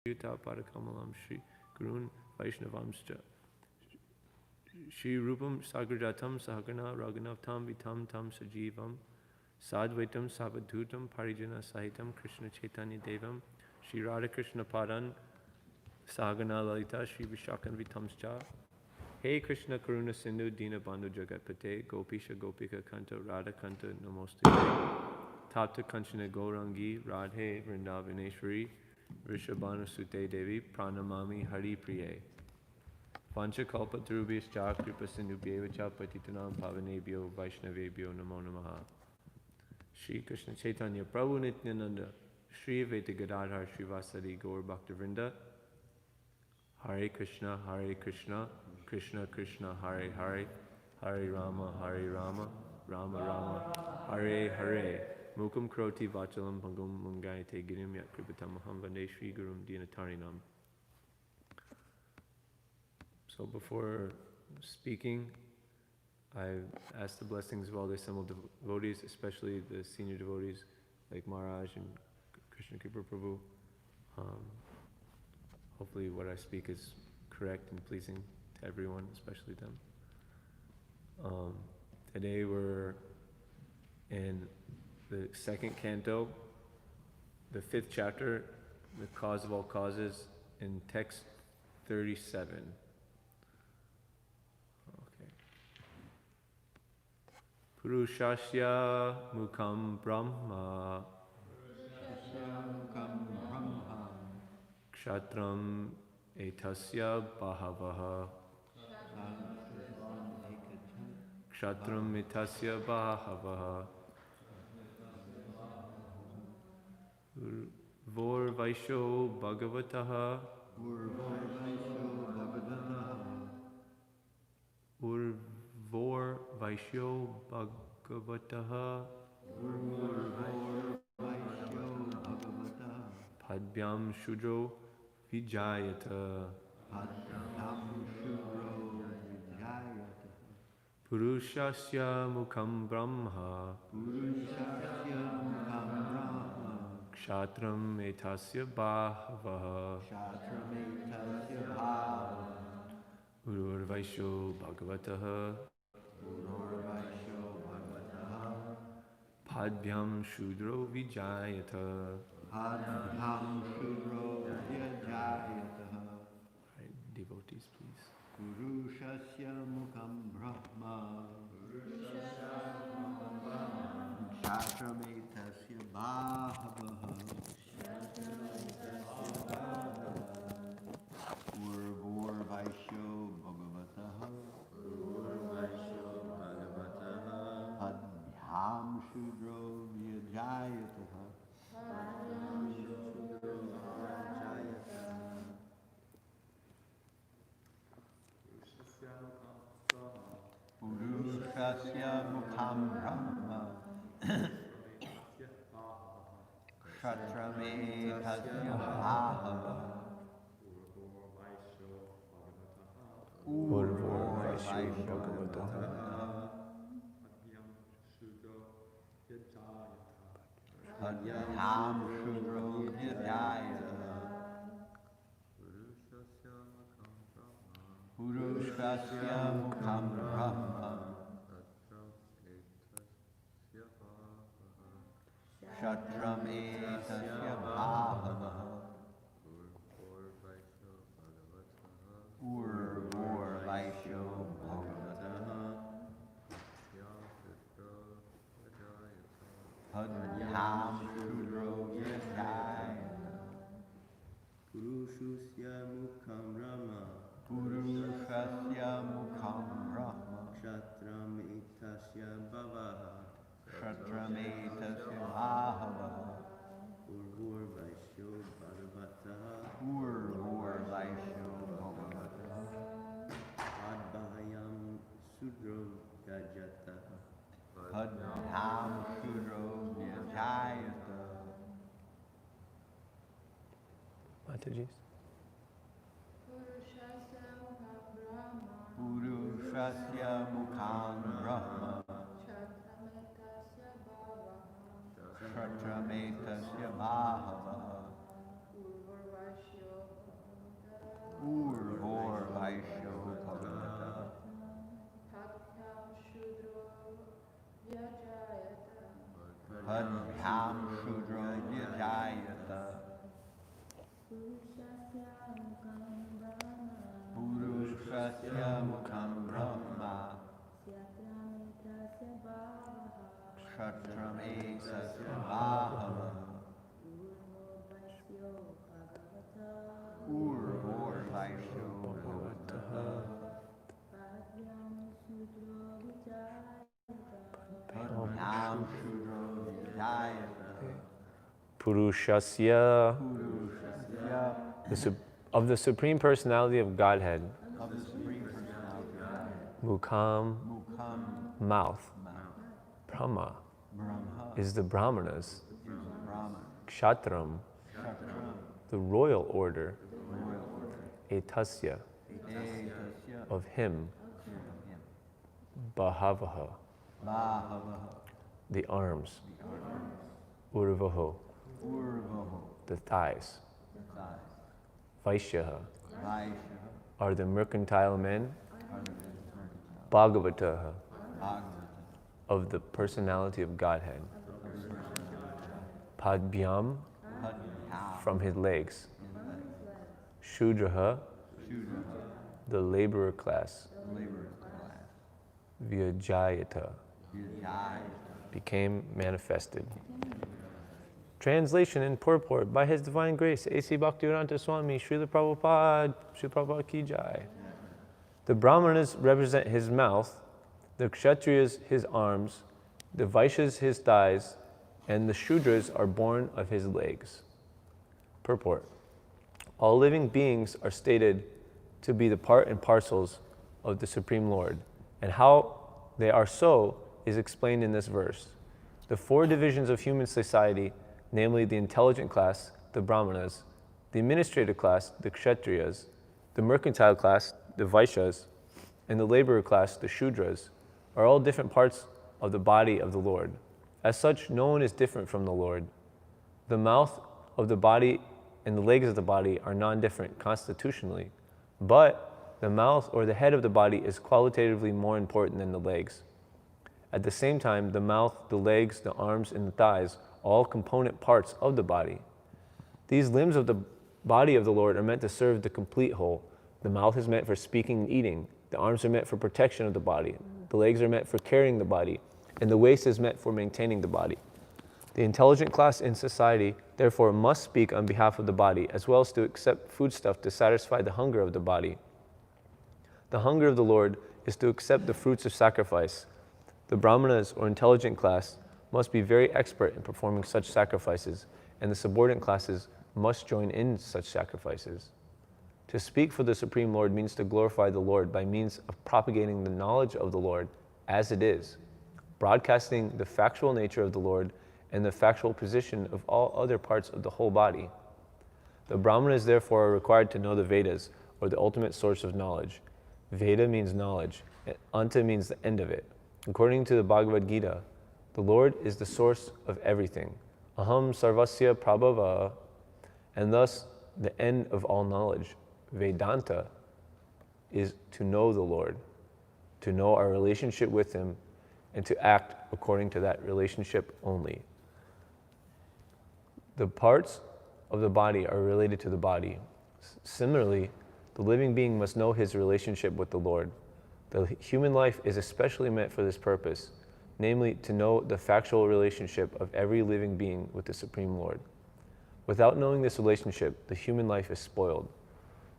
Yuta Padakamalam Shri Gurun Vaishnavamscha Shri Rupam Sagrajatam Sahagana Raghunavtam Vitam Tam Sajivam Sadvaitam Savadhutam Parijana Sahitam Krishna Chaitanya Devam Shri Radha Krishna Padan Sahagana Lalita Shri Vishakan Vitamscha Hey Krishna Karuna Sindhu Dina Bandhu Jagatpate Gopisha Gopika Kanta Radha Kanta Namostu Tapta Kanchana Gaurāṅgi Radhe Vrindavaneshwari Vrishabhanu Sute Devi Pranamami Hari Priye Pancha Kalpa Tarubhyascha Kripa Sindhubhyevacha Patitanam Pavanebhyo Vaishnavebhyo Namo Namaha Shri Krishna Chaitanya Prabhu Nityananda Shri Advaita Gadadhar Srivasadi Gaur Bhaktavrinda Hare Krishna Krishna Krishna Hare Hare Hare Rama Rama Rama Hare Hare Mukam Kroti Vachalam Bhangam Mungayate Girim Yat Kripatam Maham Vande Shri Gurum Dinatarinam. So before speaking, I ask the blessings of all the assembled devotees, especially the senior devotees like Maharaj and Krishna Kripa Prabhu. Hopefully what I speak is correct and pleasing to everyone, especially them. Today we're in the second canto, the 5th chapter, the cause of all causes, in text 37. Okay. Purushasya Mukham Brahma Kshatram Etasya Bahavaha Kshatram Etasya Bahavaha Vor Vaisho Bhagavataha Urvor Vaisho Bhagavataha Padbyam Shudro Vijayata Purushasya Mukham Brahma Kshatram Etasya Bhavaha Urur Vaisho Bhagavataha Padbyam Shudro Vijayata. Right, devotees, please. Purushasya Mukham Brahma Kshatram Etasya Bhavaha Urvor Vaisho Bhagavataha Padhyam Shudro Vyajayataha. Purushasya Mukham Brahma Kshatram Etasya Bhavaha Urvor Vaisho Bhagavataha Padhyam Shudro Vyajayataha. Purushasya Mukham Brahma Kshatram Etasya Bhavaha Urvor Vaisho Bhagavataha Padhyam Shudro Vyajayataha. Purushasya Mukham Brahma Purushasya Mukham Brahma Kshatram Etasya Bhavaha Kshatram Etasya Bhavaha Urvor Vaisho Bhagavataha Urvor Vaisho Bhagavataha Padbhayam Sudro Gajataha Padhyam Shudro Vyajayataha. Mataji's. Purushasya Mukham Brahma Kshatram Etasya Bhavaha Purushasya mukham Brahma Kshatram ekasya Bhāgava Urvor Vaishyo Bhavataha Padmyam Shudro Vijayata Purushasya, Purushasya of the Supreme Personality of Godhead, of the Supreme Personality of God, Mukham, Mukham mouth, Mouth, Brahma Brahma is the Brahmanas, is the Brahman, Kshatram, Kshatram, the royal order, royal order, Etasya, Ekasya of him, him, Bhāgavaha, Bhāgavaha, the arms, the arms, Urvaho, Urvaho, the thighs, the thighs, Vaishyaha Vaishya, are the mercantile men, are the mercantile, Bhagavataha Bhagavata, of the personality of Godhead, of the personality of God, Padbyam Padmyam, from his legs, his legs, Shudraha Shudra, the laborer class, labor class, Vyajayata Vijayata, became manifested. Translation and purport by His Divine Grace, A.C. Bhaktivedanta Swami, Srila Prabhupada, Srila Prabhupada Ki Jai. The Brahmanas represent his mouth, the Kshatriyas his arms, the Vaishyas his thighs, and the Shudras are born of his legs. Purport. All living beings are stated to be the part and parcels of the Supreme Lord, and how they are so is explained in this verse. The four divisions of human society, namely the intelligent class, the Brahmanas, the administrative class, the Kshatriyas, the mercantile class, the Vaishyas, and the laborer class, the Shudras, are all different parts of the body of the Lord. As such, no one is different from the Lord. The mouth of the body and the legs of the body are non-different constitutionally, but the mouth or the head of the body is qualitatively more important than the legs. At the same time, the mouth, the legs, the arms, and the thighs are all component parts of the body. These limbs of the body of the Lord are meant to serve the complete whole. The mouth is meant for speaking and eating. The arms are meant for protection of the body. The legs are meant for carrying the body. And the waist is meant for maintaining the body. The intelligent class in society, therefore, must speak on behalf of the body, as well as to accept foodstuff to satisfy the hunger of the body. The hunger of the Lord is to accept the fruits of sacrifice. The Brahmanas, or intelligent class, must be very expert in performing such sacrifices, and the subordinate classes must join in such sacrifices. To speak for the Supreme Lord means to glorify the Lord by means of propagating the knowledge of the Lord as it is, broadcasting the factual nature of the Lord and the factual position of all other parts of the whole body. The Brahmanas therefore are required to know the Vedas, or the ultimate source of knowledge. Veda means knowledge, and Anta means the end of it. According to the Bhagavad Gita, the Lord is the source of everything. Aham sarvasya prabhava, and thus the end of all knowledge. Vedanta is to know the Lord, to know our relationship with Him, and to act according to that relationship only. The parts of the body are related to the body. Similarly, the living being must know his relationship with the Lord. The human life is especially meant for this purpose, namely to know the factual relationship of every living being with the Supreme Lord. Without knowing this relationship, the human life is spoiled.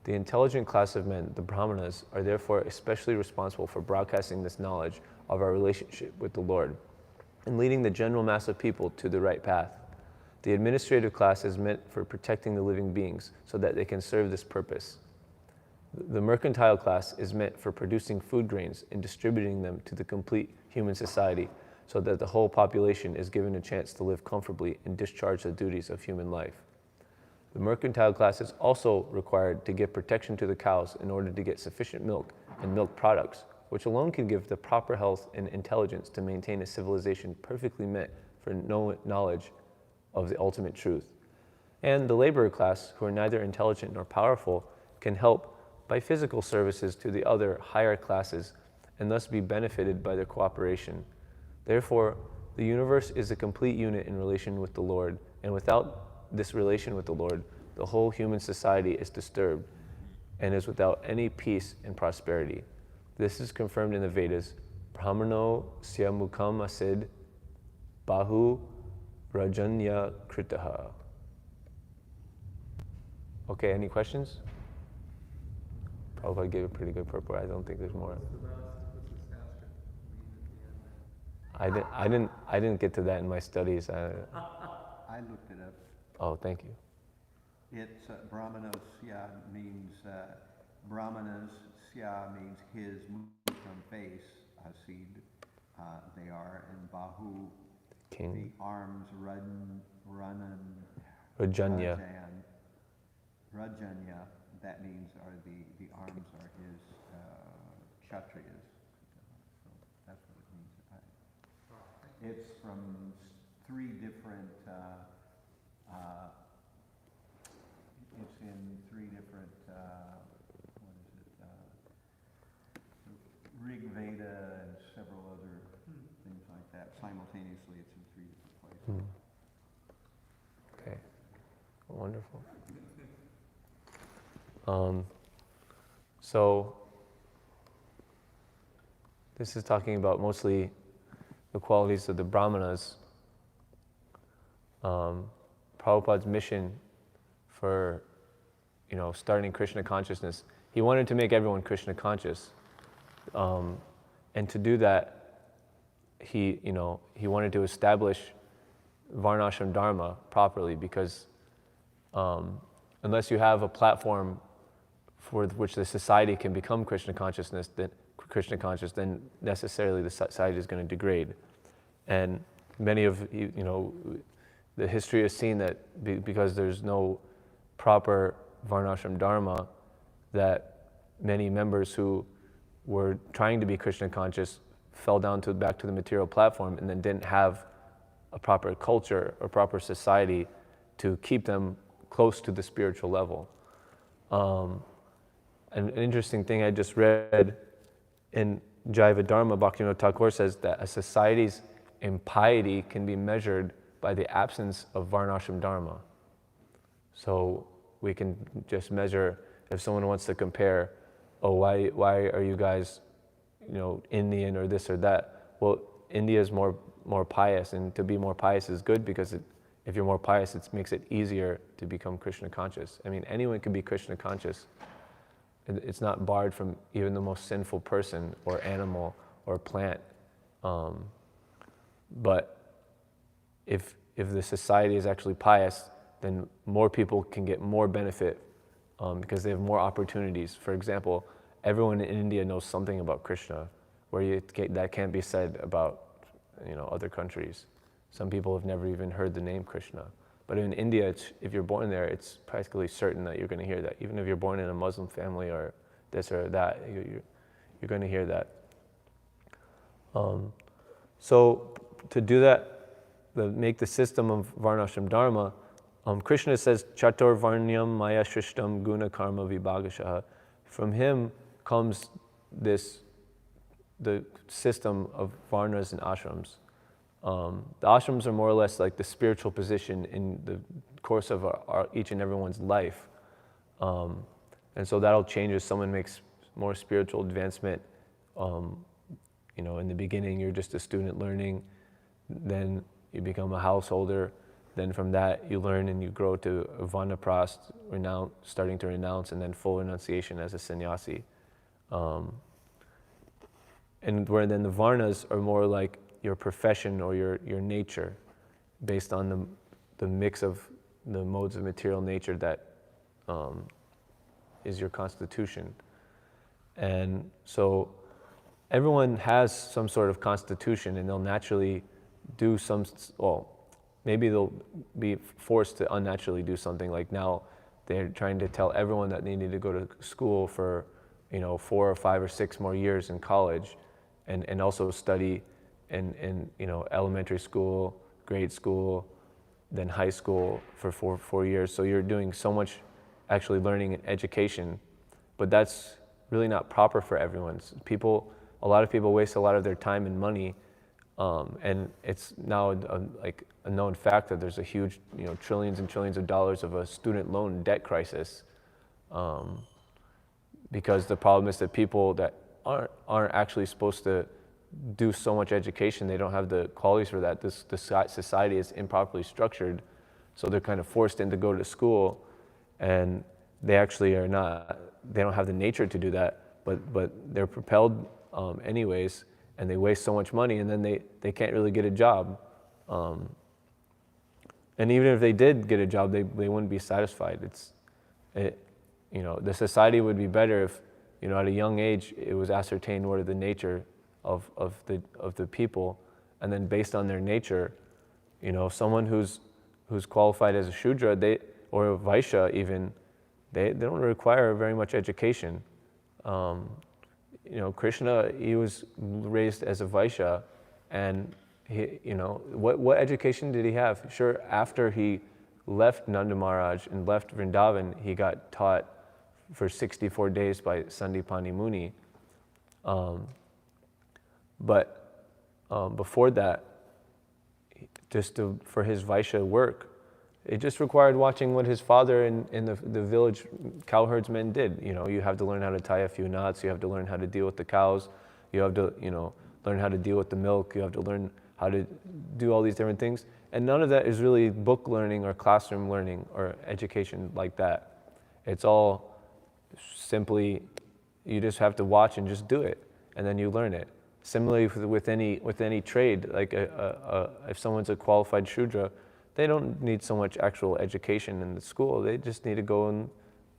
The intelligent class of men, the Brahmanas, are therefore especially responsible for broadcasting this knowledge of our relationship with the Lord and leading the general mass of people to the right path. The administrative class is meant for protecting the living beings so that they can serve this purpose. The mercantile class is meant for producing food grains and distributing them to the complete human society so that the whole population is given a chance to live comfortably and discharge the duties of human life. The mercantile class is also required to give protection to the cows in order to get sufficient milk and milk products, which alone can give the proper health and intelligence to maintain a civilization perfectly meant for knowledge of the ultimate truth. And the laborer class, who are neither intelligent nor powerful, can help by physical services to the other higher classes and thus be benefited by their cooperation. Therefore, the universe is a complete unit in relation with the Lord, and without this relation with the Lord, the whole human society is disturbed and is without any peace and prosperity. This is confirmed in the Vedas. Brahmano sya mukham asid bahu rajanya kritaha. Okay, any questions? Prabhupada gave a pretty good purport. I don't think there's more. I didn't get to that in my studies. I looked it up. Oh, thank you. It's Brahmanosya means Brahmanas. Sya means his from face. Asid, they are, and Bahu, King. the arms. Rajanya. Rajanya. That means the arms are his kshatriyas. So that's what it means. It's from three different. It's in three different. What is it? Rig Veda and several other things like that. Simultaneously, it's in three different places. Okay, wonderful. So this is talking about mostly the qualities of the Brahmanas. Prabhupada's mission for, starting Krishna consciousness, he wanted to make everyone Krishna conscious. And to do that, he wanted to establish Varnashram Dharma properly, because unless you have a platform for which the society can become Krishna conscious, then necessarily the society is going to degrade. And many of the history has seen that because there's no proper Varnashram Dharma, that many members who were trying to be Krishna conscious fell down back to the material platform, and then didn't have a proper culture or proper society to keep them close to the spiritual level. An interesting thing I just read in Jaiva Dharma, Bhaktivinoda Thakur says that a society's impiety can be measured by the absence of Varnashram Dharma. So we can just measure, if someone wants to compare, why are you guys, Indian or this or that? Well, India is more pious, and to be more pious is good, because if you're more pious, it makes it easier to become Krishna conscious. I mean, anyone can be Krishna conscious. It's not barred from even the most sinful person or animal or plant. But if the society is actually pious, then more people can get more benefit because they have more opportunities. For example, everyone in India knows something about Krishna, where that can't be said about other countries. Some people have never even heard the name Krishna. But in India, if you're born there, it's practically certain that you're going to hear that. Even if you're born in a Muslim family or this or that, you're going to hear that. So to do that, make the system of Varnashram Dharma, Krishna says, Chatur Varnyam Maya Shrishtam Guna Karma Vibhagashaha. From him comes the system of Varnas and ashrams. The ashrams are more or less like the spiritual position in the course of each and everyone's life. And so that'll change as someone makes more spiritual advancement. In the beginning, you're just a student learning. Then you become a householder. Then from that, you learn and you grow to a vanaprast, starting to renounce, and then full renunciation as a sannyasi. And where then the varnas are more like your profession or your nature, based on the mix of the modes of material nature that is your constitution. And so everyone has some sort of constitution, and they'll naturally do maybe they'll be forced to unnaturally do something. Like now they're trying to tell everyone that they need to go to school for 4 or 5 or 6 more years in college, and also study in elementary school, grade school, then high school for 4 years. So you're doing so much actually learning and education, but that's really not proper for everyone. A lot of people waste a lot of their time and money And it's now like a known fact that there's a huge, trillions and trillions of dollars of a student loan debt crisis, because the problem is that people that aren't actually supposed to do so much education, they don't have the qualities for that. This society is improperly structured, so they're kind of forced in to go to school, and they actually are not. They don't have the nature to do that, but they're propelled anyways, and they waste so much money, and then they can't really get a job. And even if they did get a job, they wouldn't be satisfied. The society would be better if, at a young age, it was ascertained what are the nature of the people, and then based on their nature, someone who's qualified as a Shudra, or a Vaishya even, they don't require very much education. Krishna, he was raised as a Vaishya, and what education did he have? Sure, after he left Nanda Maharaj and left Vrindavan, he got taught for 64 days by Sandipani Muni. But before that, for his Vaishya work, it just required watching what his father and the village cowherdsmen did. You have to learn how to tie a few knots, you have to learn how to deal with the cows, you have to, learn how to deal with the milk, you have to learn how to do all these different things. And none of that is really book learning or classroom learning or education like that. It's all simply, you just have to watch and just do it, and then you learn it. Similarly with any trade, like if someone's a qualified Shudra, they don't need so much actual education in the school. They just need to go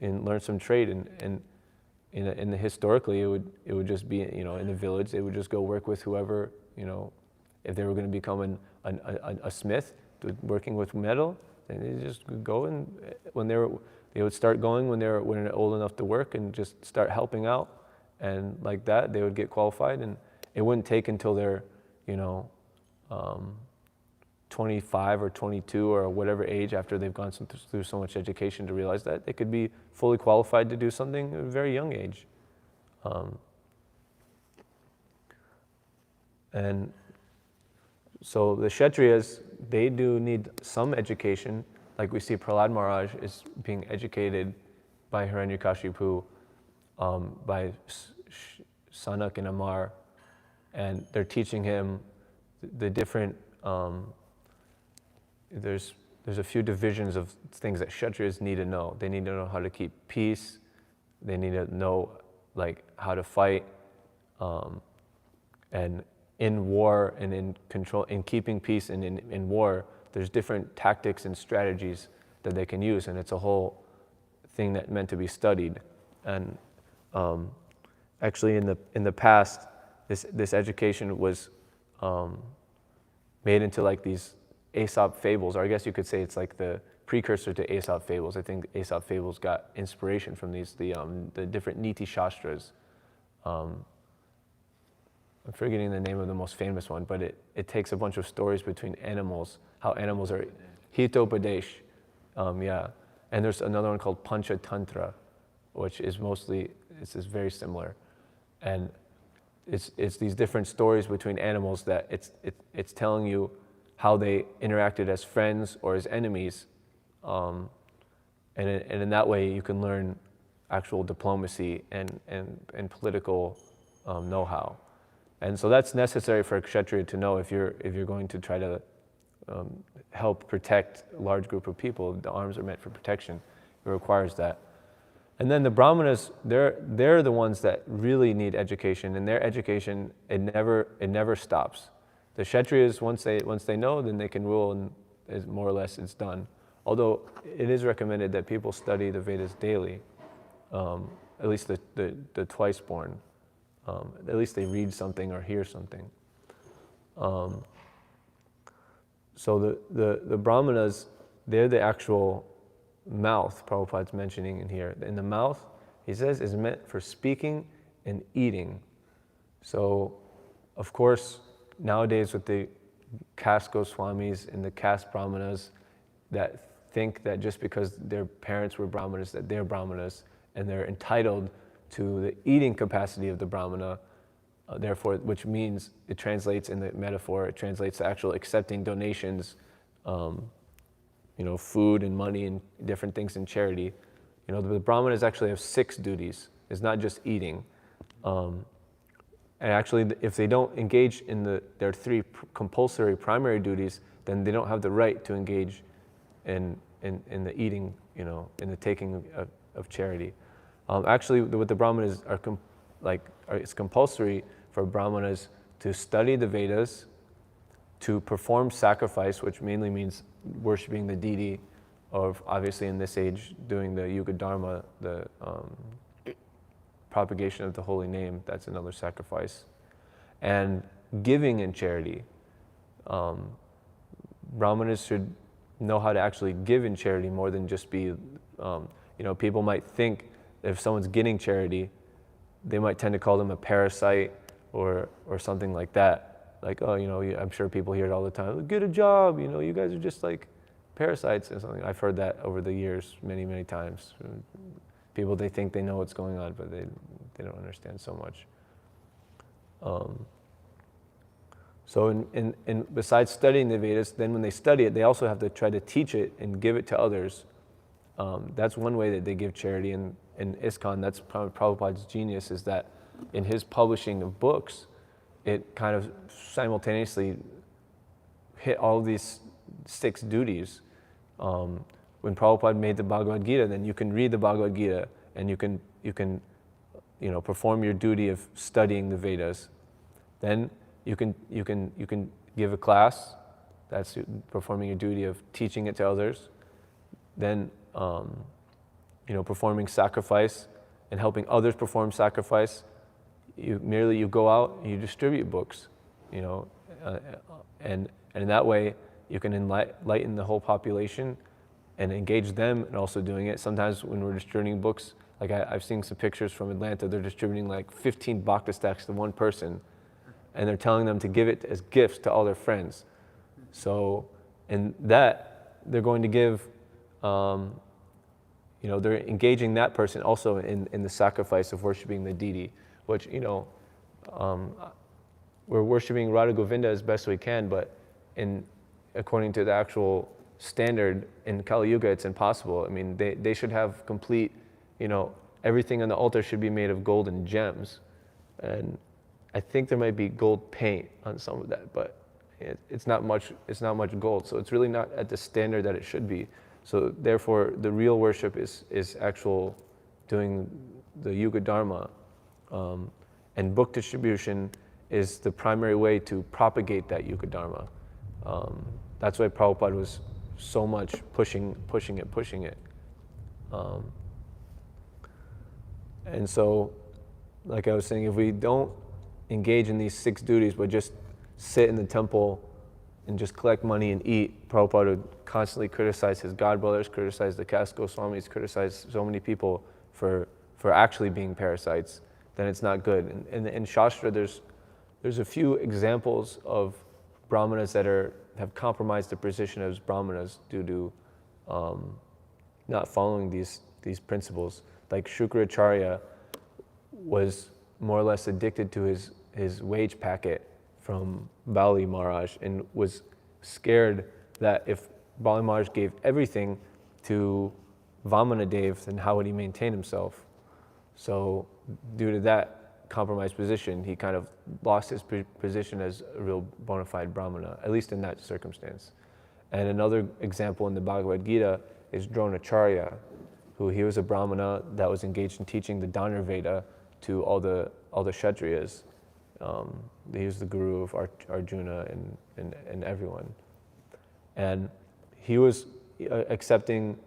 and learn some trade. And historically, it would just be, in the village, they would just go work with whoever, if they were going to become a smith, working with metal, then they just go, and they would start going when they're old enough to work, and just start helping out, and like that they would get qualified. And it wouldn't take until they're 25 or 22 or whatever age, after they've gone through so much education, to realize that they could be fully qualified to do something at a very young age. And so the Kshatriyas, they do need some education. Like we see Prahlad Maharaj is being educated by Hiranyakashipu, by Sanak and Amar, and they're teaching him the different, there's a few divisions of things that Kshatriyas need to know. They need to know how to keep peace, they need to know how to fight, and in war and in control, in keeping peace and in war, there's different tactics and strategies that they can use, and it's a whole thing that meant to be studied. And actually, in the past, this education was made into like these Aesop fables, or I guess you could say it's like the precursor to Aesop fables. I think Aesop fables got inspiration from the different Niti Shastras. I'm forgetting the name of the most famous one, but it takes a bunch of stories between animals, how animals are Hitopadesh, yeah. And there's another one called Panchatantra, which is it's very similar. And it's these different stories between animals that it's telling you how they interacted as friends or as enemies. And in that way you can learn actual diplomacy and political know-how. And so that's necessary for a Kshatriya to know if you're going to try to help protect a large group of people. The arms are meant for protection. It requires that. And then the Brahmanas, they're the ones that really need education, and their education, it never stops. The Kshatriyas, once they know, then they can rule, and more or less it's done. Although it is recommended that people study the Vedas daily, at least the twice born. At least they read something or hear something. So the Brahmanas, they're the actual mouth, Prabhupada's mentioning in here. In the mouth, he says, is meant for speaking and eating. So, of course, nowadays with the caste Goswamis and the caste Brahmanas that think that just because their parents were Brahmanas, that they're Brahmanas, and they're entitled to the eating capacity of the Brahmana, therefore, which means it translates in the metaphor, it translates to actual accepting donations, food and money and different things in charity. The Brahmanas actually have 6 duties. It's not just eating. And actually, if they don't engage in their 3 compulsory primary duties, then they don't have the right to engage in the eating, in the taking of charity. Actually, what the Brahmanas it's compulsory for Brahmanas to study the Vedas, to perform sacrifice, which mainly means worshiping the deity, of obviously in this age doing the Yuga Dharma, the propagation of the holy name. That's another sacrifice, and giving in charity. Brahmanas should know how to actually give in charity more than just be. People might think if someone's getting charity, they might tend to call them a parasite or something like that. Like, I'm sure people hear it all the time. Get a job, you guys are just like parasites or something. I've heard that over the years many, many times. People, they think they know what's going on, but they don't understand so much. So in besides studying the Vedas, then when they study it, they also have to try to teach it and give it to others. That's one way that they give charity. And in ISKCON, that's Prabhupada's genius, is that in his publishing of books, it kind of simultaneously hit all of these 6 duties. When Prabhupada made the Bhagavad Gita, then you can read the Bhagavad Gita and you can perform your duty of studying the Vedas. Then you can give a class. That's performing your duty of teaching it to others. Then performing sacrifice and helping others perform sacrifice. You go out and you distribute books, and in that way you can enlighten the whole population and engage them in also doing it. Sometimes when we're distributing books, like I've seen some pictures from Atlanta, they're distributing like 15 bhakti stacks to one person, and they're telling them to give it as gifts to all their friends. So, in that, they're going to give, they're engaging that person also in the sacrifice of worshiping the deity, which, we're worshiping Radha Govinda as best we can, but according to the actual standard in Kali Yuga, it's impossible. I mean, they should have complete, everything on the altar should be made of gold and gems. And I think there might be gold paint on some of that, but it's not much gold. So it's really not at the standard that it should be. So therefore, the real worship is actual doing the Yuga Dharma. And book distribution is the primary way to propagate that Yuga Dharma. That's why Prabhupada was so much pushing it. And so, like I was saying, if we don't engage in these 6 duties, but just sit in the temple and just collect money and eat, Prabhupada would constantly criticize his godbrothers, criticize the caste Goswamis, criticize so many people for actually being parasites, then it's not good. And in Shastra, there's a few examples of Brahmanas that have compromised the position as Brahmanas due to not following these principles. Like Shukracharya was more or less addicted to his wage packet from Bali Maharaj and was scared that if Bali Maharaj gave everything to Vamana Dev, then how would he maintain himself? So due to that compromised position, he kind of lost his position as a real bona fide Brahmana, at least in that circumstance. And another example in the Bhagavad Gita is Dronacharya, who he was a Brahmana that was engaged in teaching the Dhanurveda to all the Kshatriyas. He was the guru of Arjuna and everyone. And he was accepting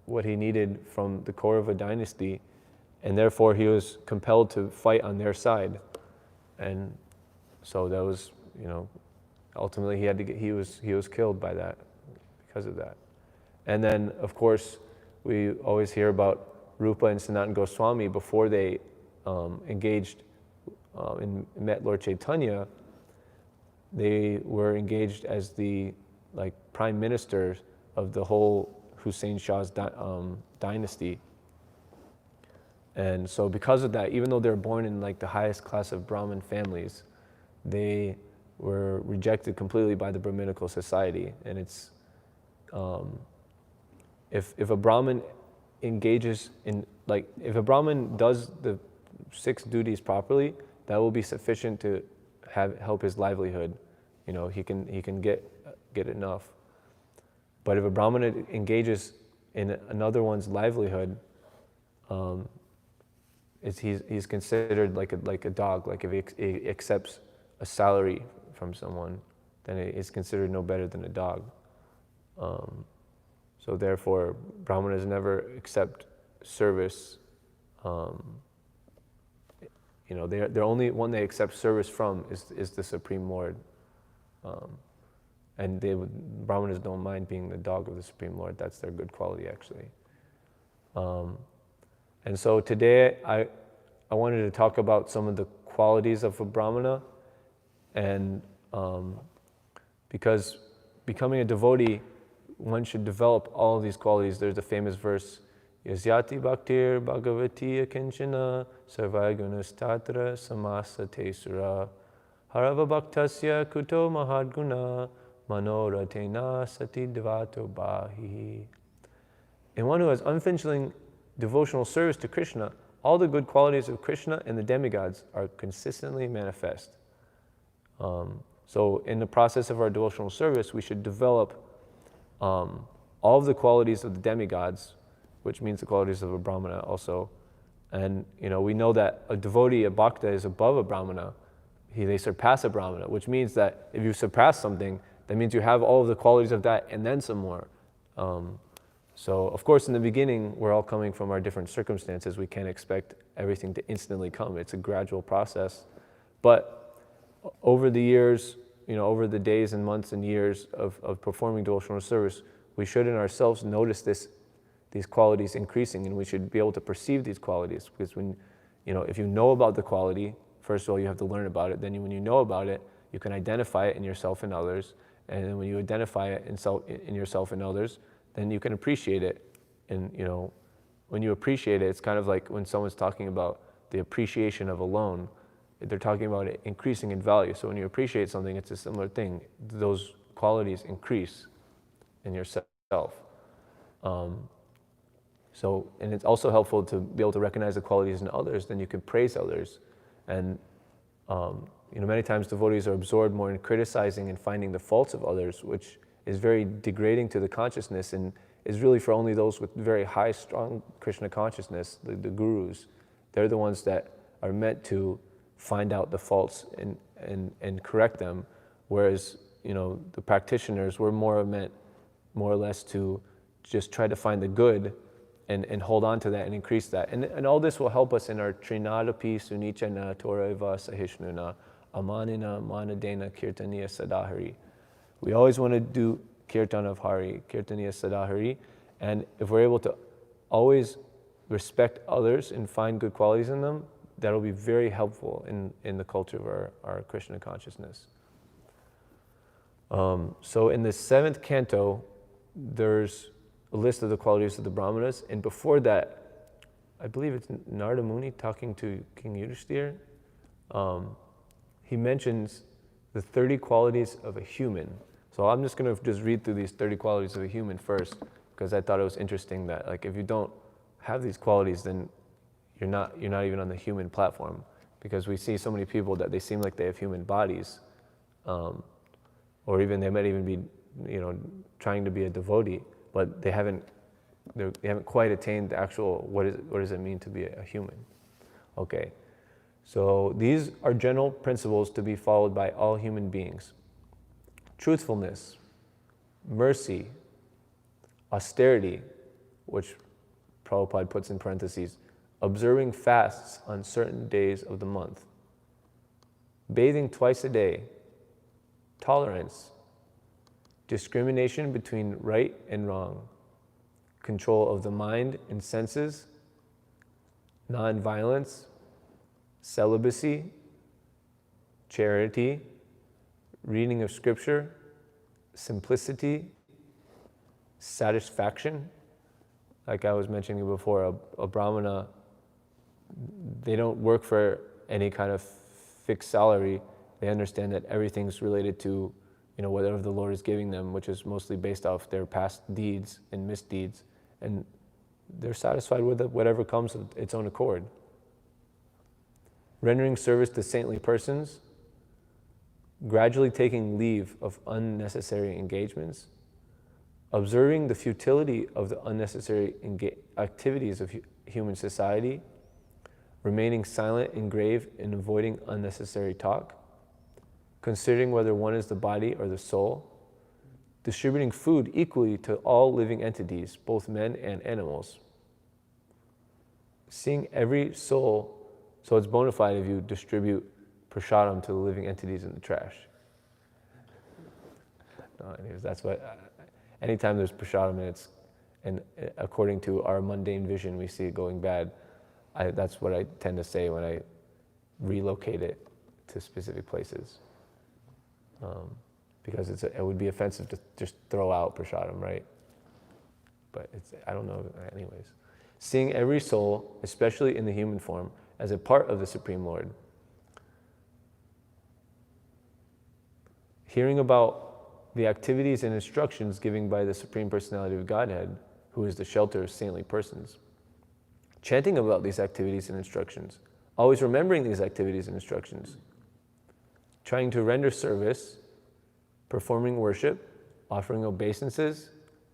what he needed from the Kaurava dynasty, and therefore he was compelled to fight on their side. And so that was, ultimately he was killed by that, because of that. And then, of course, we always hear about Rupa and Sanatana Goswami before they engaged and met Lord Chaitanya. They were engaged as the prime ministers of the whole Hussein Shah's dynasty. And so because of that, even though they're born in like the highest class of Brahmin families, they were rejected completely by the Brahminical society. And it's, if a Brahmin engages in, like, if a Brahmin does the 6 duties properly, that will be sufficient to help his livelihood. You know, he can get enough. But if a Brahmana engages in another one's livelihood, he's considered like a dog. Like if he accepts a salary from someone, then he's considered no better than a dog. So therefore, Brahmanas never accept service. You know, they're only one they accept service from is the Supreme Lord. And Brahmanas don't mind being the dog of the Supreme Lord. That's their good quality, actually. And so today, I wanted to talk about some of the qualities of a Brahmana, and because becoming a devotee, one should develop all of these qualities. There's a famous verse, Yasyati bhaktir bhagavati akinchana sarvagunastatra samasa tesura harava bhaktasya kuto mahadguna manoratena sati devato bahi. And one who has unflinching devotional service to Krishna, all the good qualities of Krishna and the demigods are consistently manifest. So in the process of our devotional service, we should develop all of the qualities of the demigods, which means the qualities of a Brahmana also. And you know, we know that a devotee, a bhakta, is above a Brahmana. They surpass a Brahmana, which means that if you surpass something, that means you have all of the qualities of that and then some more. So of course in the beginning, we're all coming from our different circumstances. We can't expect everything to instantly come. It's a gradual process. But over the years, you know, over the days and months and years of performing devotional service, we should in ourselves notice these qualities increasing, and we should be able to perceive these qualities. Because when, you know, if you know about the quality, first of all, you have to learn about it. Then when you know about it, you can identify it in yourself and others. And then when you identify it in yourself and others, then you can appreciate it. And you know, when you appreciate it, it's kind of like when someone's talking about the appreciation of a loan. They're talking about it increasing in value. So when you appreciate something, it's a similar thing. Those qualities increase in yourself. So, and it's also helpful to be able to recognize the qualities in others. Then you can praise others. And you know, many times devotees are absorbed more in criticizing and finding the faults of others, which is very degrading to the consciousness and is really for only those with very high, strong Krishna consciousness, the gurus. They're the ones that are meant to find out the faults and correct them, whereas, you know, the practitioners were meant more or less to just try to find the good and hold on to that and increase that. And all this will help us in our Trinadapi Sunichana Toraiva Sahishnuna Amanina Manadena Kirtaniya Sadahari. We always want to do Kirtan of Hari, Kirtaniya Sadahari, and if we're able to always respect others and find good qualities in them, that'll be very helpful in the culture of our Krishna consciousness. So in the 7th canto, there's a list of the qualities of the Brahmanas, and before that, I believe it's Narada Muni talking to King Yudhishthira. He mentions the 30 qualities of a human. So I'm just going to just read through these 30 qualities of a human first, because I thought it was interesting that, like, if you don't have these qualities, then you're not even on the human platform, because we see so many people that they seem like they have human bodies, or even they might even be, you know, trying to be a devotee, but they haven't quite attained the actual what does it mean to be a human. Okay, so these are general principles to be followed by all human beings: truthfulness, mercy, austerity, which Prabhupada puts in parentheses, observing fasts on certain days of the month, bathing twice a day, tolerance, discrimination between right and wrong, control of the mind and senses, non-violence, celibacy, charity, reading of scripture, simplicity, satisfaction. Like I was mentioning before, a Brahmana they don't work for any kind of fixed salary. They understand that everything's related to, whatever the Lord is giving them, which is mostly based off their past deeds and misdeeds, and they're satisfied with whatever comes of its own accord. Rendering service to saintly persons, gradually taking leave of unnecessary engagements, observing the futility of the unnecessary activities of human society, remaining silent and grave and avoiding unnecessary talk, considering whether one is the body or the soul, distributing food equally to all living entities, both men and animals, seeing every soul, so it's bona fide if you distribute prasadam to the living entities in the trash. Anyways, that's what, anytime there's prasadam and according to our mundane vision, we see it going bad, that's what I tend to say when I relocate it to specific places. Because it would be offensive to just throw out prasadam, right? But I don't know, anyways. Seeing every soul, especially in the human form, as a part of the Supreme Lord. Hearing about the activities and instructions given by the Supreme Personality of Godhead, who is the shelter of saintly persons. Chanting about these activities and instructions. Always remembering these activities and instructions. Trying to render service, performing worship, offering obeisances,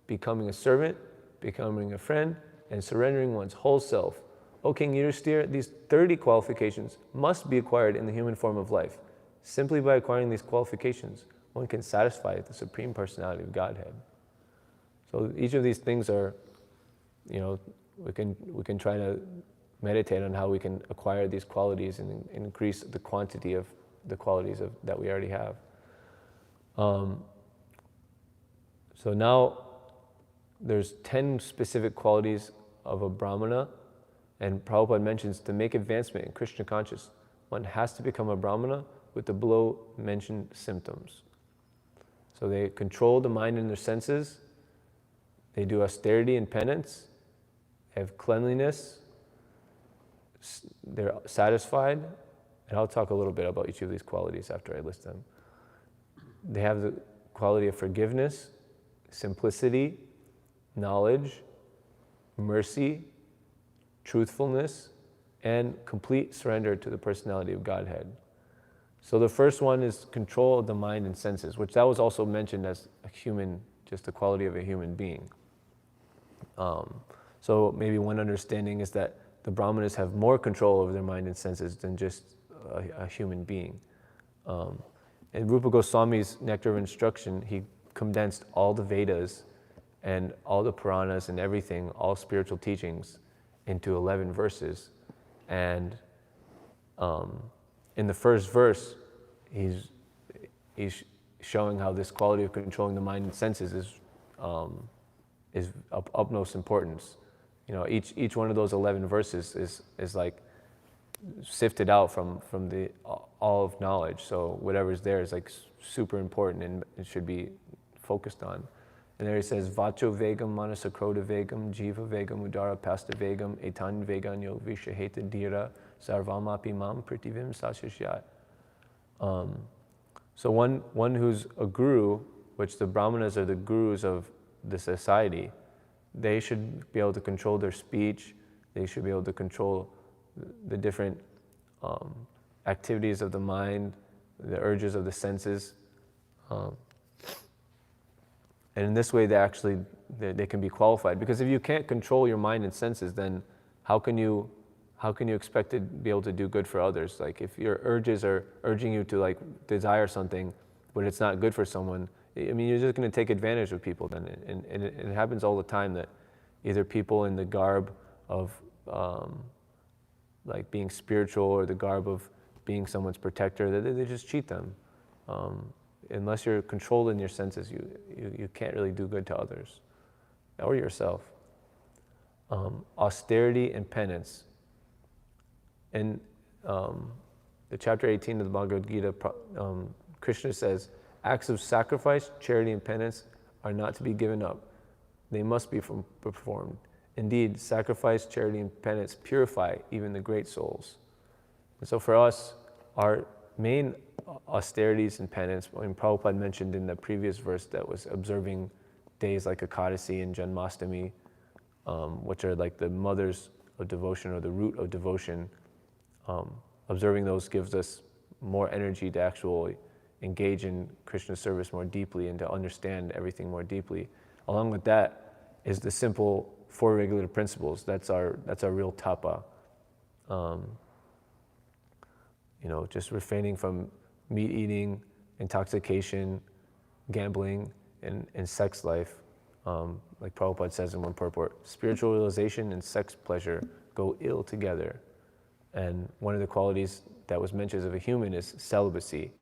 becoming a servant, becoming a friend, and surrendering one's whole self. O King Yudhisthira, these 30 qualifications must be acquired in the human form of life. Simply by acquiring these qualifications, one can satisfy the Supreme Personality of Godhead. So each of these things are, we can try to meditate on how we can acquire these qualities and increase the quantity of the qualities that we already have. So now there's 10 specific qualities of a Brahmana, and Prabhupada mentions to make advancement in Krishna consciousness, one has to become a Brahmana with the below mentioned symptoms. So they control the mind and their senses, they do austerity and penance, they have cleanliness, they're satisfied, and I'll talk a little bit about each of these qualities after I list them. They have the quality of forgiveness, simplicity, knowledge, mercy, truthfulness, and complete surrender to the personality of Godhead. So the first one is control of the mind and senses, which that was also mentioned as a human, just the quality of a human being. So maybe one understanding is that the Brahmanas have more control over their mind and senses than just a human being. In Rupa Goswami's Nectar of Instruction, he condensed all the Vedas and all the Puranas and everything, all spiritual teachings, into 11 verses. And in the first verse, he's showing how this quality of controlling the mind and senses is of utmost importance. Each one of those 11 verses is like sifted out from the all of knowledge. So whatever's there is like super important and it should be focused on. And there he says, Vacho vegam, manasakroda vegam, jiva vegam, udara pasta vegam, etan veganyo vishaheta dira, sarvamapi mam pritivim sashishyat. So one who's a guru, which the Brahmanas are the gurus of the society, they should be able to control their speech, they should be able to control the different activities of the mind, the urges of the senses. And in this way, they can be qualified. Because if you can't control your mind and senses, then how can you expect to be able to do good for others? Like if your urges are urging you to like desire something, but it's not good for someone, I mean, you're just going to take advantage of people then. And it happens all the time that either people in the garb of like being spiritual or the garb of being someone's protector, they just cheat them. Unless you're controlled in your senses, you can't really do good to others or yourself. Austerity and penance. In the chapter 18 of the Bhagavad Gita, Krishna says, acts of sacrifice, charity, and penance are not to be given up. They must be performed. Indeed, sacrifice, charity, and penance purify even the great souls. And so for us, our main austerities and penance, Prabhupada mentioned in the previous verse that was observing days like Ekadasi and Janmashtami, which are like the mothers of devotion or the root of devotion. Observing those gives us more energy to actually engage in Krishna service more deeply and to understand everything more deeply. Along with that is the simple four regulative principles. That's our real tapa. Just refraining from meat eating, intoxication, gambling, and sex life. Like Prabhupada says in one purport, spiritual realization and sex pleasure go ill together. And one of the qualities that was mentioned of a human is celibacy.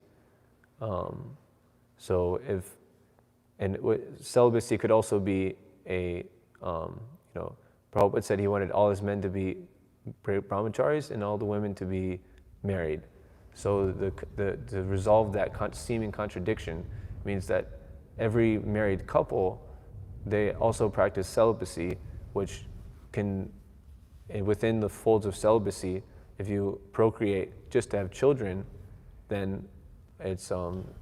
Celibacy could also be Prabhupada said he wanted all his men to be brahmacharis and all the women to be married. So to resolve that seeming contradiction means that every married couple, they also practice celibacy, which can, within the folds of celibacy, if you procreate just to have children, then it's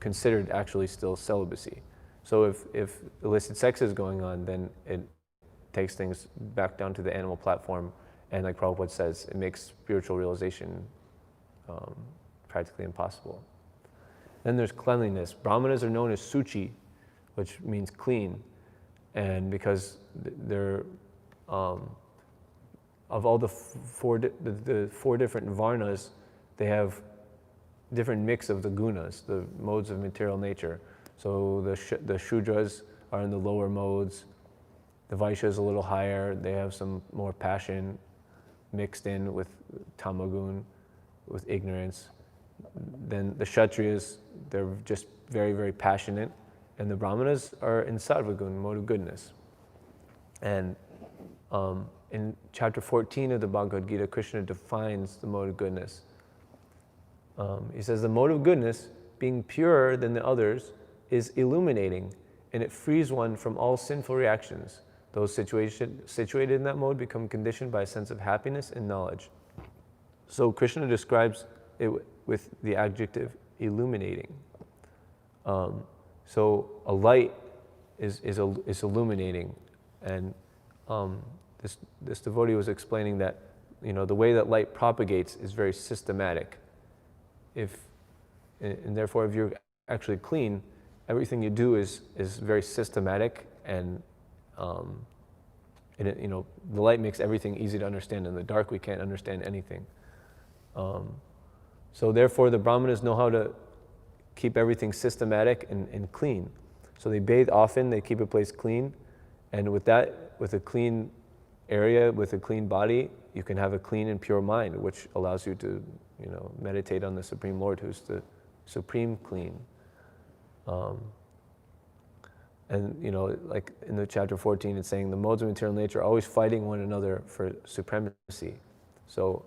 considered actually still celibacy. So if illicit sex is going on, then it takes things back down to the animal platform, and like Prabhupada says, it makes spiritual realization practically impossible. Then there's cleanliness. Brahmanas are known as suchi, which means clean, and because they're of all the four different varnas, they have different mix of the gunas, the modes of material nature. So the Shudras are in the lower modes, the Vaishyas a little higher, they have some more passion mixed in with tamagun, with ignorance. Then the Kshatriyas, they're just very, very passionate, and the Brahmanas are in sattvagun, mode of goodness. And in chapter 14 of the Bhagavad Gita, Krishna defines the mode of goodness. He says, the mode of goodness, being purer than the others, is illuminating, and it frees one from all sinful reactions. Those situated in that mode become conditioned by a sense of happiness and knowledge. So Krishna describes it with the adjective illuminating. So a light is illuminating, and this devotee was explaining that the way that light propagates is very systematic. And therefore, if you're actually clean, everything you do is very systematic, and the light makes everything easy to understand. In the dark, we can't understand anything. So therefore, the Brahmanas know how to keep everything systematic and clean. So they bathe often, they keep a place clean, and with a clean area, with a clean body, you can have a clean and pure mind, which allows you to, meditate on the Supreme Lord, who's the supreme clean. Like in the chapter 14, it's saying the modes of material nature are always fighting one another for supremacy. So,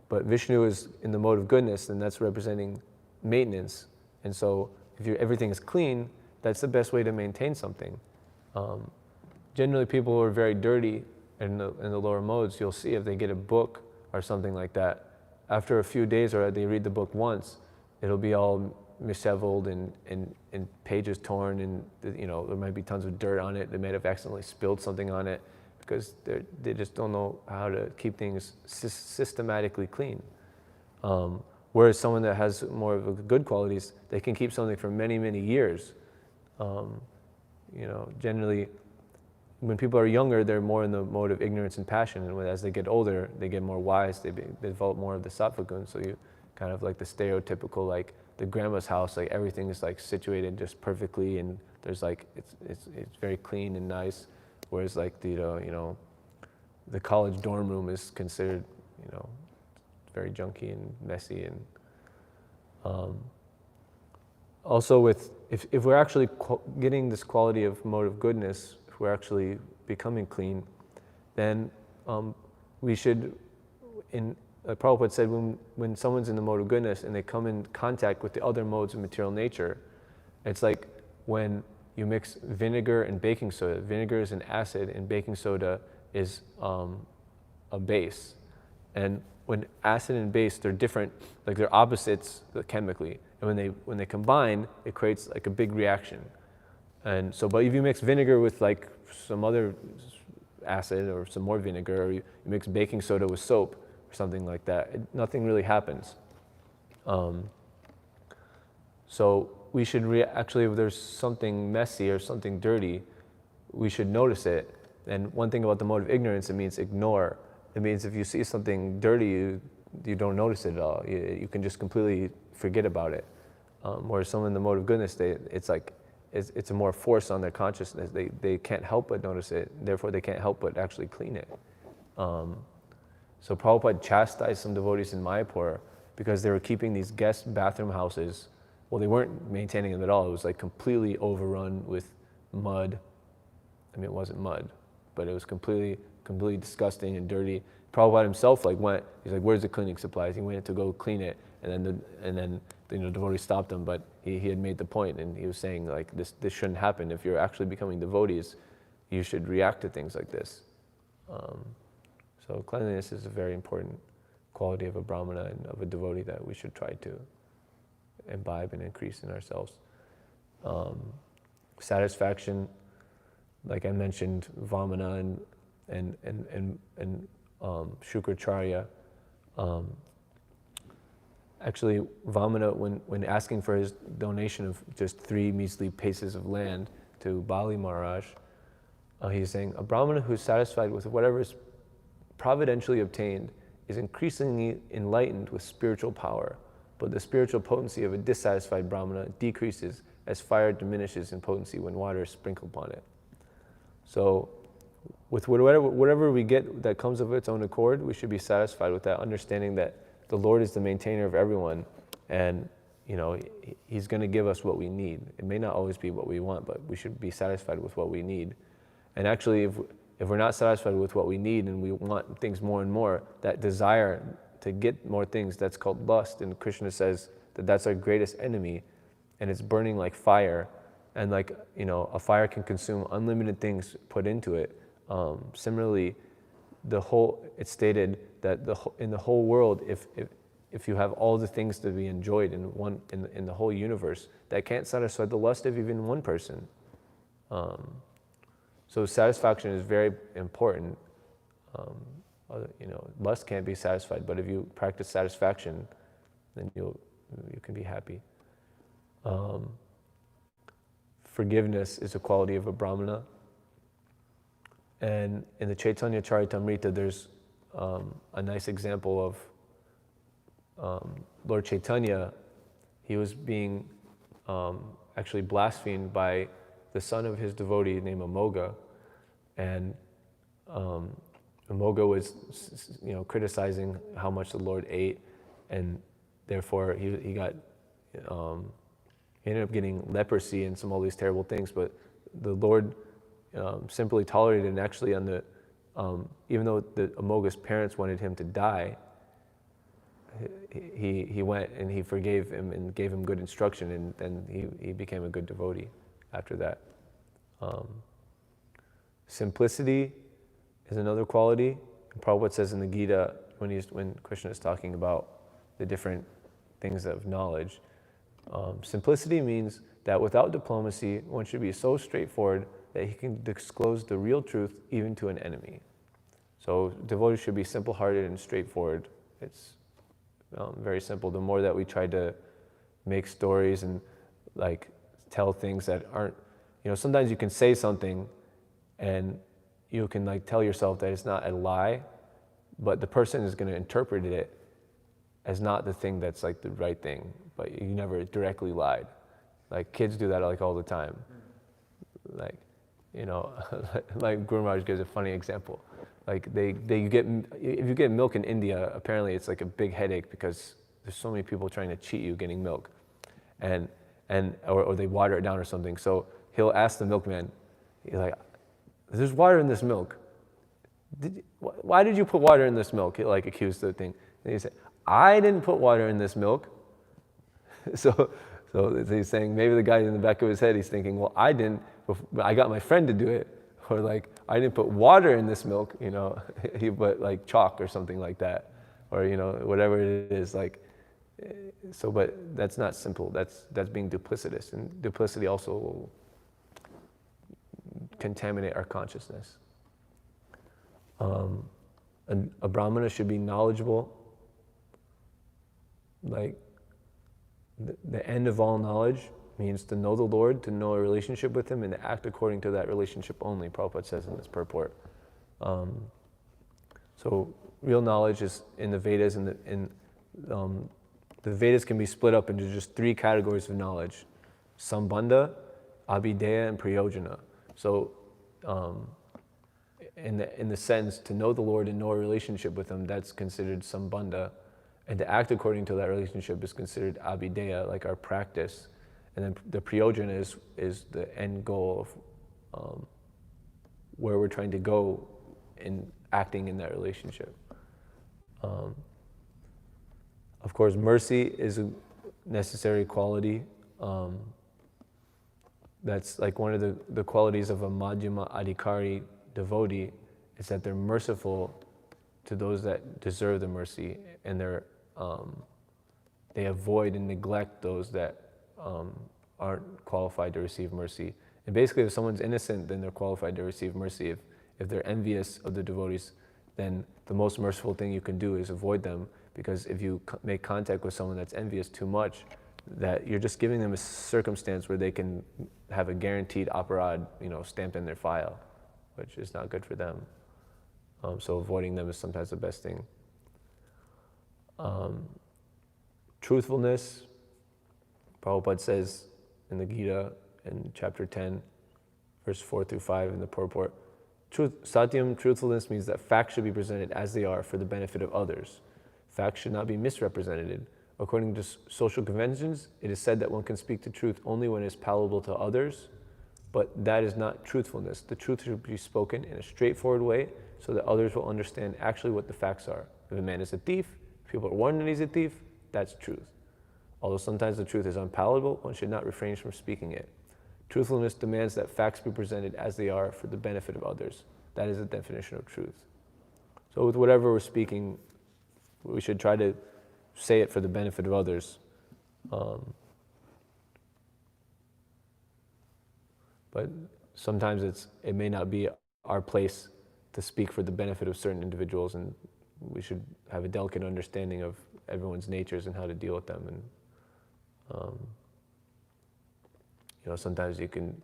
but Vishnu is in the mode of goodness, and that's representing maintenance. And so, if everything is clean, that's the best way to maintain something. Generally, people who are very dirty in the lower modes, you'll see if they get a book or something like that, after a few days, or they read the book once, it'll be all misheveled and pages torn, and there might be tons of dirt on it. They might have accidentally spilled something on it because they just don't know how to keep things systematically clean. Whereas someone that has more of the good qualities, they can keep something for many, many years. Generally, when people are younger, they're more in the mode of ignorance and passion, and as they get older, they get more wise, they develop more of the sattva gun. So you kind of like the stereotypical, like the grandma's house, like everything is like situated just perfectly, and there's like it's very clean and nice. Whereas like the college dorm room is considered very junky and messy. And also if we're actually getting this quality of mode of goodness, if we're actually becoming clean, then we should, Prabhupada said, when someone's in the mode of goodness and they come in contact with the other modes of material nature, it's like when you mix vinegar and baking soda. Vinegar is an acid and baking soda is a base. And when acid and base, they're different, like they're opposites chemically. And when they combine, it creates like a big reaction. And so, but if you mix vinegar with like some other acid or some more vinegar, or you mix baking soda with soap or something like that, nothing really happens. So we should actually, if there's something messy or something dirty, we should notice it. And one thing about the mode of ignorance, it means ignore. It means if you see something dirty, you don't notice it at all. You can just completely forget about it. Whereas someone in the mode of goodness, it's a more force on their consciousness. They can't help but notice it. Therefore, they can't help but actually clean it. So Prabhupada chastised some devotees in Mayapur because they were keeping these guest bathroom houses. Well, they weren't maintaining them at all. It was like completely overrun with mud. I mean, it wasn't mud, but it was completely disgusting and dirty. Prabhupada himself he's like, where's the cleaning supplies? He went to go clean it, and then the devotee stopped him, but he had made the point, and he was saying like, this shouldn't happen. If you're actually becoming devotees, you should react to things like this. So cleanliness is a very important quality of a Brahmana and of a devotee that we should try to imbibe and increase in ourselves. Satisfaction, like I mentioned, Vamana and Shukracharya. Actually, Vamana, when asking for his donation of just 3 measly paces of land to Bali Maharaj, he's saying, a Brahmana who's satisfied with whatever is providentially obtained is increasingly enlightened with spiritual power, but the spiritual potency of a dissatisfied Brahmana decreases as fire diminishes in potency when water is sprinkled upon it. So with whatever we get that comes of its own accord, we should be satisfied with that, understanding that the Lord is the maintainer of everyone, and He's going to give us what we need. It may not always be what we want, but we should be satisfied with what we need. And actually, if we're not satisfied with what we need and we want things more and more, that desire to get more things, that's called lust. And Krishna says that that's our greatest enemy, and it's burning like fire. And a fire can consume unlimited things put into it. Similarly, it's stated that in the whole world, if you have all the things to be enjoyed in the whole universe, that can't satisfy the lust of even one person. So satisfaction is very important. Lust can't be satisfied, but if you practice satisfaction, then you can be happy. Forgiveness is a quality of a Brahmana. And in the Chaitanya Charitamrita, there's a nice example of Lord Chaitanya. He was being actually blasphemed by the son of his devotee named Amoga, and Amoga was criticizing how much the Lord ate, and therefore he got he ended up getting leprosy and all these terrible things. But the Lord simply tolerated it, and actually even though the Amoga's parents wanted him to die, he went and he forgave him and gave him good instruction, and then he became a good devotee after that. Simplicity is another quality. And Prabhupada says in the Gita, when Krishna is talking about the different things of knowledge, simplicity means that without diplomacy, one should be so straightforward that he can disclose the real truth even to an enemy. So devotees should be simple-hearted and straightforward. It's very simple. The more that we try to make stories and tell things that aren't, sometimes you can say something and you can tell yourself that it's not a lie, but the person is going to interpret it as not the thing that's the right thing, but you never directly lied. Kids do that all the time. Guru Maharaj gives a funny example. If you get milk in India, apparently it's a big headache because there's so many people trying to cheat you getting milk, or they water it down or something. So he'll ask the milkman, he's like, "There's water in this milk. Why did you put water in this milk?" He accused the thing. And he said, "I didn't put water in this milk." So So he's saying maybe the guy in the back of his head, he's thinking, well, I didn't, but I got my friend to do it. Or like, I didn't put water in this milk, he put like chalk or something like that. Or, whatever it is, like, so, but that's not simple. That's being duplicitous. And duplicity also will contaminate our consciousness. A Brahmana should be knowledgeable. Like, the end of all knowledge means to know the Lord, to know a relationship with Him, and to act according to that relationship only, Prabhupada says in this purport. So real knowledge is in the Vedas, and the Vedas can be split up into just 3 categories of knowledge: Sambandha, Abhideya, and Prayojana. So in the sense, to know the Lord and know a relationship with Him, that's considered Sambandha. And to act according to that relationship is considered Abhideya, like our practice. And then the Prayojana is the end goal of where we're trying to go in acting in that relationship. Of course, mercy is a necessary quality. That's like one of the qualities of a Madhyama Adhikari devotee, is that they're merciful to those that deserve the mercy, and they avoid and neglect those that aren't qualified to receive mercy. And basically, if someone's innocent, then they're qualified to receive mercy. If they're envious of the devotees, then the most merciful thing you can do is avoid them, because if you make contact with someone that's envious too much, that you're just giving them a circumstance where they can have a guaranteed aparad, stamped in their file, which is not good for them. So avoiding them is sometimes the best thing. Truthfulness, Prabhupada says in the Gita in chapter 10, verse 4 through 5 in the purport, Satyam, truthfulness, means that facts should be presented as they are for the benefit of others. Facts should not be misrepresented. According to social conventions, it is said that one can speak the truth only when it is palatable to others, but that is not truthfulness. The truth should be spoken in a straightforward way so that others will understand actually what the facts are. If a man is a thief, if people are warned that he's a thief, that's truth. Although sometimes the truth is unpalatable, one should not refrain from speaking it. Truthfulness demands that facts be presented as they are for the benefit of others. That is the definition of truth. So with whatever we're speaking, we should try to say it for the benefit of others. But sometimes it may not be our place to speak for the benefit of certain individuals, and we should have a delicate understanding of everyone's natures and how to deal with them. And sometimes you can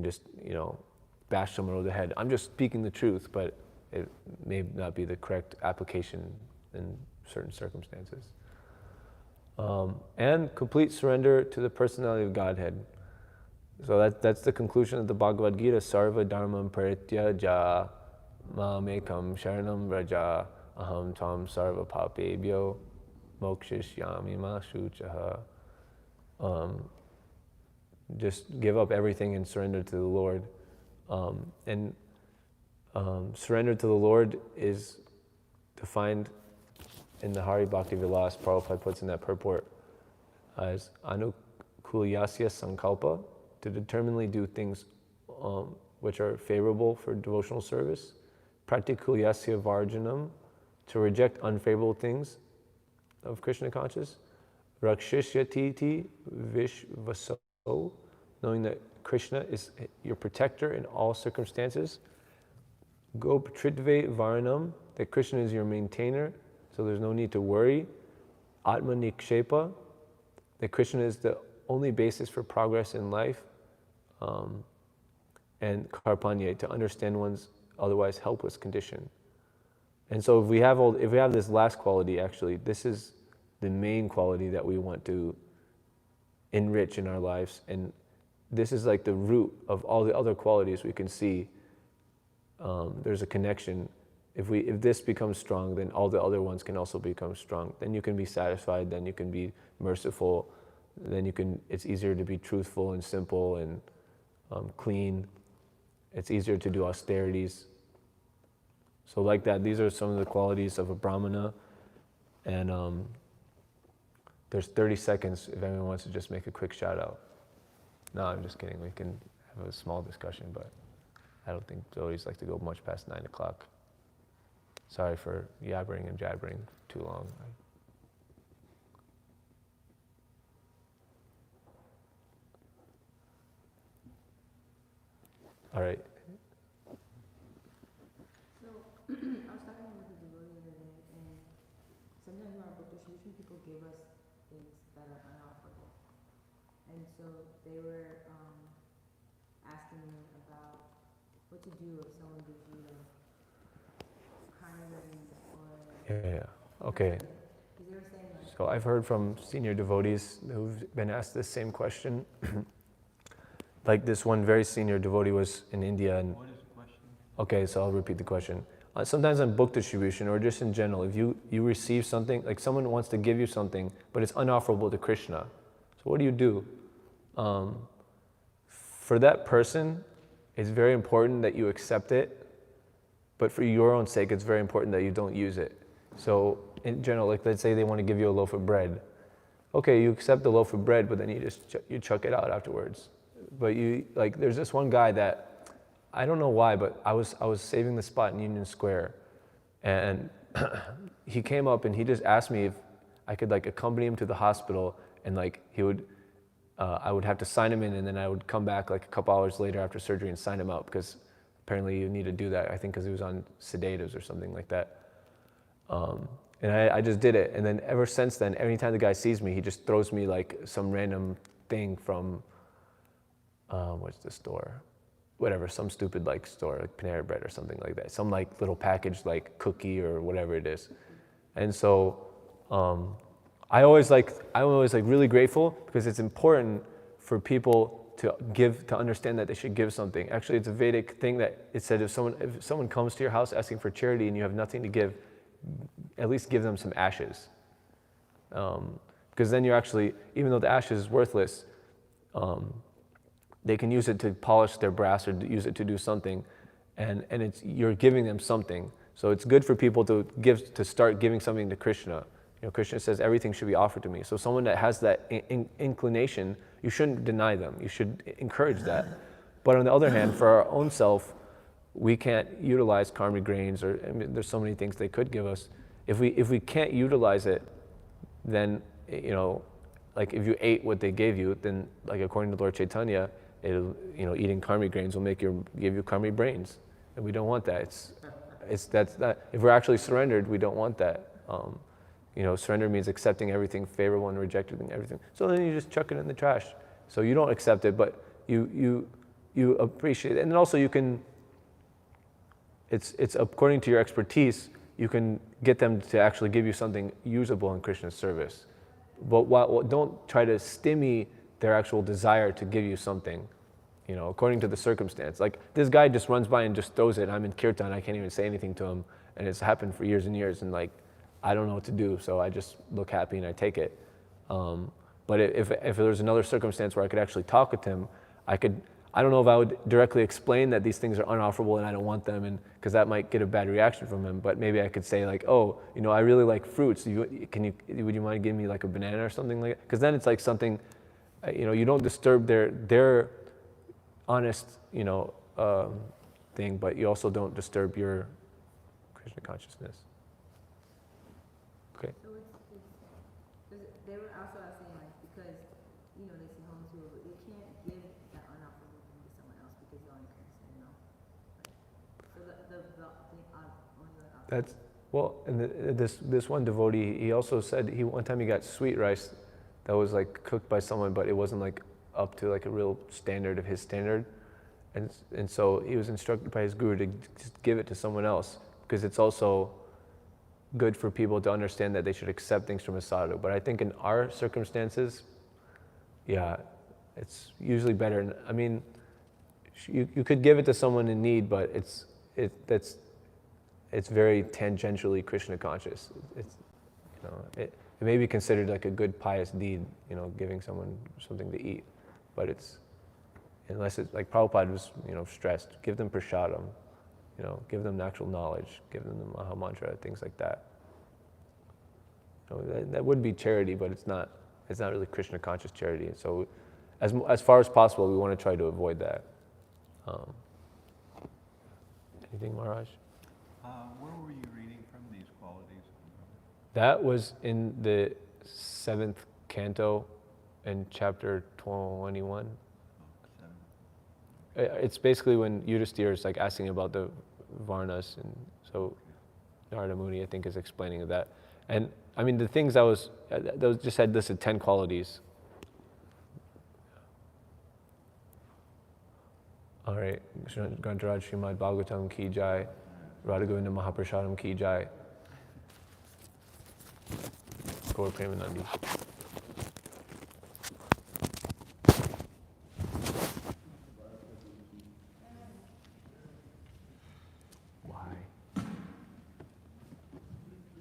just bash someone over the head. I'm just speaking the truth, but it may not be the correct application in certain circumstances. And complete surrender to the personality of Godhead. So that's the conclusion of the Bhagavad Gita. Sarva dharmam parityaja mamekam sharanam vraja aham tam sarva papebhyo mokshishyami ma shuchaha. Just give up everything and surrender to the Lord. Surrender to the Lord is defined in the Hari Bhakti Vilas. Prabhupada puts in that purport as anukulyasya sankalpa, to determinedly do things which are favorable for devotional service. Pratikulyasya varjanam, to reject unfavorable things of Krishna conscious. Rakshishyatiti vishvaso, knowing that Krishna is your protector in all circumstances. Goptritve varanam, that Krishna is your maintainer, so there's no need to worry. Atma nikshepa, that Krishna is the only basis for progress in life. And karpanya, to understand one's otherwise helpless condition. And so if we have this last quality, actually, this is the main quality that we want to enrich in our lives, and this is like the root of all the other qualities we can see. There's a connection. If this becomes strong, then all the other ones can also become strong. Then you can be satisfied, then you can be merciful, then it's easier to be truthful and simple and clean. It's easier to do austerities. So like that, these are some of the qualities of a Brahmana. And there's 30 seconds if anyone wants to just make a quick shout out. No, I'm just kidding. We can have a small discussion, but I don't think devotees like to go much past 9 o'clock. Sorry for yabbering and jabbering too long. All right. So, I was talking with a devotee the other day, and sometimes in our book distribution, people give us things that are unofferable. And so they were asking me about what to do if someone gives you karma ratings or... Yeah. Okay. Because they were saying like... So I've heard from senior devotees who've been asked this same question. Like this one very senior devotee was in India and... What is the question? Okay, so I'll repeat the question. Sometimes on book distribution or just in general, if you receive something, like someone wants to give you something, but it's unofferable to Krishna. So what do you do? For that person, it's very important that you accept it, but for your own sake, it's very important that you don't use it. So in general, like let's say they want to give you a loaf of bread. Okay, you accept the loaf of bread, but then you just you chuck it out afterwards. But there's this one guy that, I don't know why, but I was saving the spot in Union Square, and he came up and he just asked me if I could accompany him to the hospital, and I would have to sign him in, and then I would come back a couple hours later after surgery and sign him out, because apparently you need to do that, I think because he was on sedatives or something like that. And I just did it, and then ever since then, every time the guy sees me, he just throws me some random thing from, what's the store? Whatever, some stupid store, like Panera Bread or something like that. Some little packaged cookie or whatever it is. And so I'm always really grateful, because it's important for people to understand that they should give something. Actually, it's a Vedic thing that it said if someone comes to your house asking for charity and you have nothing to give, at least give them some ashes. Because then you're actually, even though the ashes is worthless, they can use it to polish their brass or use it to do something, and you're giving them something. So it's good for people to start giving something to Krishna. Krishna says everything should be offered to me. So someone that has that inclination, you shouldn't deny them. You should encourage that. But on the other hand, for our own self, we can't utilize karmic grains, or there's so many things they could give us. If we can't utilize it, then if you ate what they gave you, then according to Lord Chaitanya, eating karmic grains will give you karmic brains, and we don't want that. If we're actually surrendered, we don't want that. Surrender means accepting everything favorable and rejecting everything. So then you just chuck it in the trash. So you don't accept it, but you appreciate it, and then also you can. It's according to your expertise, you can get them to actually give you something usable in Krishna's service. But don't try to stymie their actual desire to give you something, according to the circumstance. This guy just runs by and just throws it. I'm in kirtan, I can't even say anything to him, and it's happened for years and years, and I don't know what to do, so I just look happy and I take it. But if there was another circumstance where I could actually talk with him, I don't know if I would directly explain that these things are unofferable and I don't want them, and because that might get a bad reaction from him. But maybe I could say I really like fruits. Would you mind giving me a banana or something like that? Because then it's something, you don't disturb their honest, thing, but you also don't disturb your Krishna consciousness. Okay. So they were also asking because they see homeless people, but they can't give that unofferable thing to someone else because they'll incur sin, So the thing only That's and this one devotee, he also said one time he got sweet rice that was cooked by someone, but it wasn't up to a real standard of his standard, and so he was instructed by his guru to just give it to someone else, because it's also good for people to understand that they should accept things from a sadhu. But I think in our circumstances, it's usually better. I mean, you could give it to someone in need, but it's very tangentially Krishna conscious. It may be considered a good pious deed, giving someone something to eat, but unless it's Prabhupada was, stressed, give them prasadam. Give them natural knowledge, give them the Maha Mantra, things like that. That would be charity, but it's not really Krishna conscious charity. So as far as possible, we want to try to avoid that. Anything, Maharaj? Where were you reading from these qualities? That was in the 7th canto in chapter 21. It's basically when Yudhisthira is like asking about the Varnas, and so Narada Muni, I think, is explaining that. And I mean, the things those just had listed 10 qualities. All right, Grantaraj Śhrīmad-Bhāgavatam ki jai, Radha Govinda Mahaprasadam ki jai. Gaur Premanandi.